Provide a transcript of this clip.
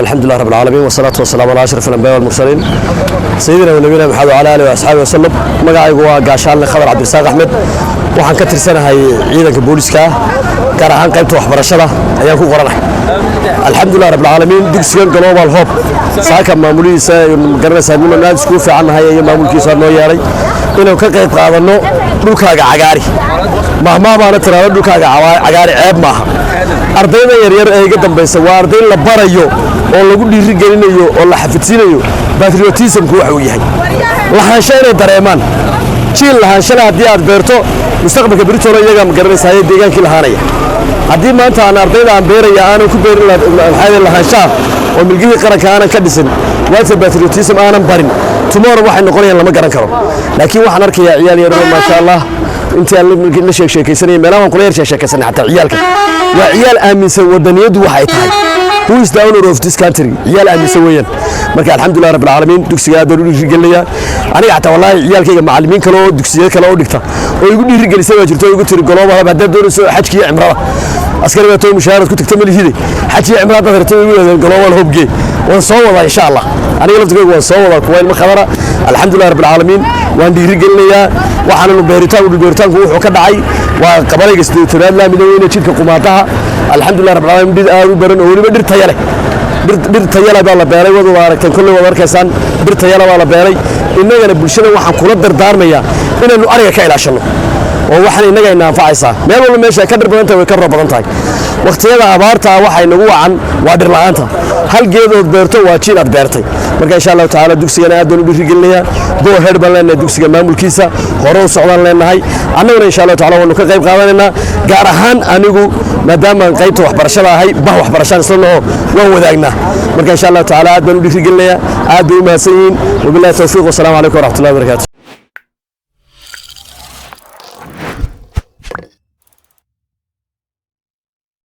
الحمد لله رب العالمين والصلاة والسلام على أشرف الأنبياء والمرسلين سيدنا ونبينا محمد وعلى آله وأصحابه وسلم. مقاعي هو قاشان خضر عبد الرزاق أحمد waxaan ka tirsanahay ciidanka booliska gaar ahaan qaybta waxbarashada ayaan ku qoranahay alxamdulillah rabbil caalamiin dugsigan global hope saaka maamulihiisa garanaysaa niman aad isku fiicanahay iyo maamulkiisa noo yeelay inuu ka qayb qaadano dhulkaaga cagaari mahmaabana tiraado dhulkaaga cagaari ceeb maaha ardayda yaryar ee iga dambaysa waa arday la barayo oo lagu dhiiri gelinayo oo la xafidsiinayo patriotismku waxa uu yahay lahaansho inay dareemaan jiil lahaanshana haddii aad beerto mustaqbalka beritoona iyaga ma garanaysaa deegaankii lahaanaya haddii maanta aan ardayda aan beeraya aanan ku beerin lahaanshaha oo milgihii qaranka aanan ka dhisin waata patriotism aanan barin tomorrow waxay noqonayaan lama garan karo laakiin waxaan arkayaa ciyaal yaryar maasha allah intii aan la sheekaysanay meelaha kula yar sheekaysanay xataa ciyaalka waa ciyaal aaminsan wadaniyadu waxay tahay who is the owner of this country ciyaal aaminsan weeyaan marka alxamdulillah rabbil caalamiin dugsiga aad u dhiirigelinaya aniga xataa wallahi ciyaalkayga macallimiin kale oo dugsiyo kale oo dhigta oo igu dhiirigelisay waa jirto igu tiri global hadda doonayso xajki iyo cimrada askari baa too mushaarad ku tagtay malihide xajki iyo cimrada dartay igu leedahay global hobge waan soo wadaa insha Allah aniga laftigayga waan soo wadaa kuwa ilma khadara alxamdulillah rabbil caalamiin waan dhiirigelinayaa waxaanu beeritaanku wuxuu ka dhacay waa qabalayga sidoo la midoweyna jidka qumaataha alxamdulillah rabbil caalamiin did aad u baran oo waliba dhirta yale dhirta yale baa la beeray wada aragteen kulli wada arkaysaan dhirta yale baa la beeray innagana bulshada waxaan kula dardaarmayaa inaanu ariga ka ilaashano oo waxaan inaga inaanfacaysaa meel walba meesha ka dhir badan tahay way ka roob badan tahay waqtiyada abaarta waxay nagu wacan waa dhir la'aanta hal geedood beerto waa jiil aad beertay marka insha Allah taala dugsigana aad u dhiirigelinayaa go ahead baan leenahay dugsiga maamulkiisa hore u socdaan leenahay annaguna insha Allah taala waanu ka qayb qaadanaynaa gaar ahaan anigu maadaama aan qaybta waxbarashada ahay bah waxbarashada isla noo waan wadaagnaa marka insha Allah taala aad baan u dhiirigelinayaa aad u mahadsanyiin wabillahi tawfiiq wa salaamu alaykum wa rahmatullahi wa barakatuh